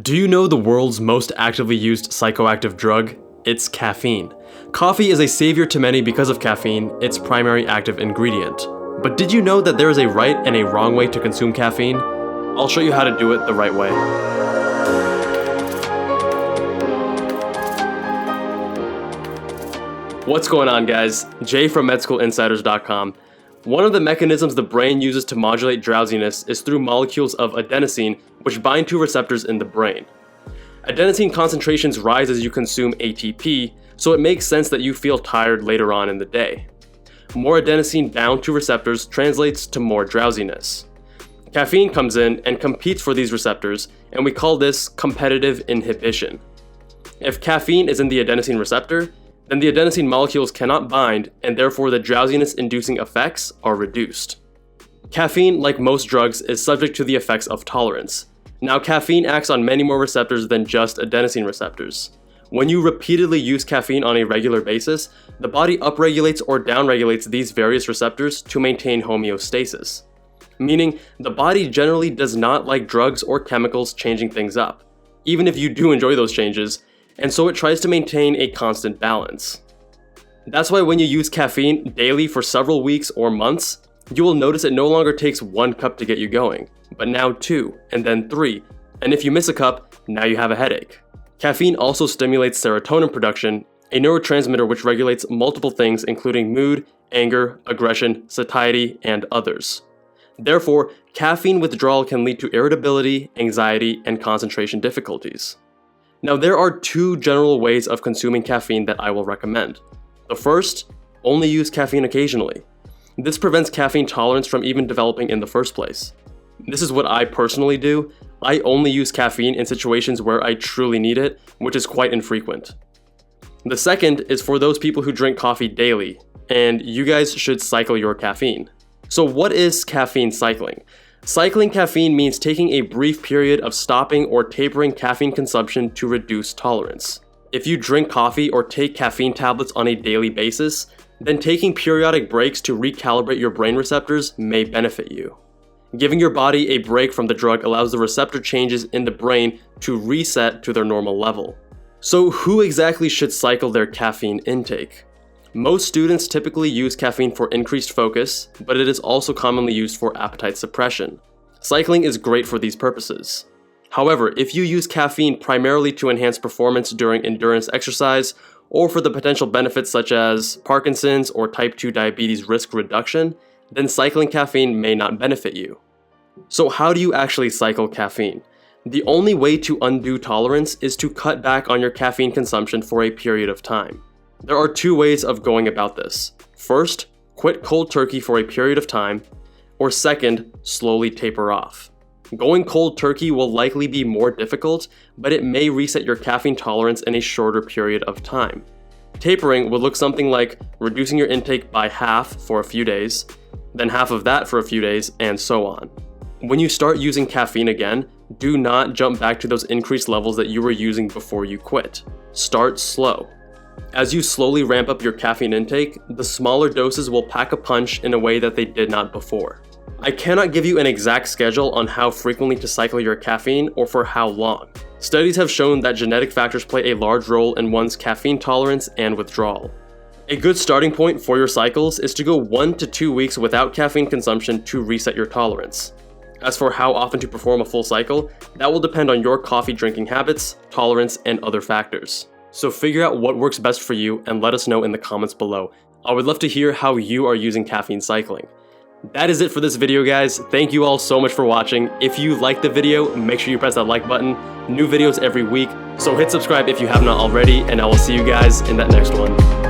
Do you know the world's most actively used psychoactive drug? It's caffeine. Coffee is a savior to many because of caffeine, its primary active ingredient. But did you know that there is a right and a wrong way to consume caffeine? I'll show you how to do it the right way. What's going on, guys? Jay from MedSchoolInsiders.com. One of the mechanisms the brain uses to modulate drowsiness is through molecules of adenosine, which bind to receptors in the brain. Adenosine concentrations rise as you consume ATP, so it makes sense that you feel tired later on in the day. More adenosine bound to receptors translates to more drowsiness. Caffeine comes in and competes for these receptors, and we call this competitive inhibition. If caffeine is in the adenosine receptor, then the adenosine molecules cannot bind, and therefore the drowsiness-inducing effects are reduced. Caffeine, like most drugs, is subject to the effects of tolerance. Now, caffeine acts on many more receptors than just adenosine receptors. When you repeatedly use caffeine on a regular basis, the body upregulates or downregulates these various receptors to maintain homeostasis. Meaning, the body generally does not like drugs or chemicals changing things up, even if you do enjoy those changes, and so it tries to maintain a constant balance. That's why when you use caffeine daily for several weeks or months, you will notice it no longer takes 1 cup to get you going, but now 2, and then 3, and if you miss a cup, now you have a headache. Caffeine also stimulates serotonin production, a neurotransmitter which regulates multiple things including mood, anger, aggression, satiety, and others. Therefore, caffeine withdrawal can lead to irritability, anxiety, and concentration difficulties. Now, there are 2 general ways of consuming caffeine that I will recommend. The first, only use caffeine occasionally. This prevents caffeine tolerance from even developing in the first place. This is what I personally do. I only use caffeine in situations where I truly need it, which is quite infrequent. The second is for those people who drink coffee daily, and you guys should cycle your caffeine. So what is caffeine cycling? Cycling caffeine means taking a brief period of stopping or tapering caffeine consumption to reduce tolerance. If you drink coffee or take caffeine tablets on a daily basis, then taking periodic breaks to recalibrate your brain receptors may benefit you. Giving your body a break from the drug allows the receptor changes in the brain to reset to their normal level. So who exactly should cycle their caffeine intake? Most students typically use caffeine for increased focus, but it is also commonly used for appetite suppression. Cycling is great for these purposes. However, if you use caffeine primarily to enhance performance during endurance exercise, or for the potential benefits such as Parkinson's or type 2 diabetes risk reduction, then cycling caffeine may not benefit you. So how do you actually cycle caffeine? The only way to undo tolerance is to cut back on your caffeine consumption for a period of time. There are 2 ways of going about this. First, quit cold turkey for a period of time, or second, slowly taper off. Going cold turkey will likely be more difficult, but it may reset your caffeine tolerance in a shorter period of time. Tapering would look something like reducing your intake by half for a few days, then half of that for a few days, and so on. When you start using caffeine again, do not jump back to those increased levels that you were using before you quit. Start slow. As you slowly ramp up your caffeine intake, the smaller doses will pack a punch in a way that they did not before. I cannot give you an exact schedule on how frequently to cycle your caffeine or for how long. Studies have shown that genetic factors play a large role in one's caffeine tolerance and withdrawal. A good starting point for your cycles is to go 1 to 2 weeks without caffeine consumption to reset your tolerance. As for how often to perform a full cycle, that will depend on your coffee drinking habits, tolerance, and other factors. So figure out what works best for you and let us know in the comments below. I would love to hear how you are using caffeine cycling. That is it for this video, guys. Thank you all so much for watching. If you liked the video, make sure you press that like button. New videos every week, so hit subscribe if you have not already, and I will see you guys in that next one.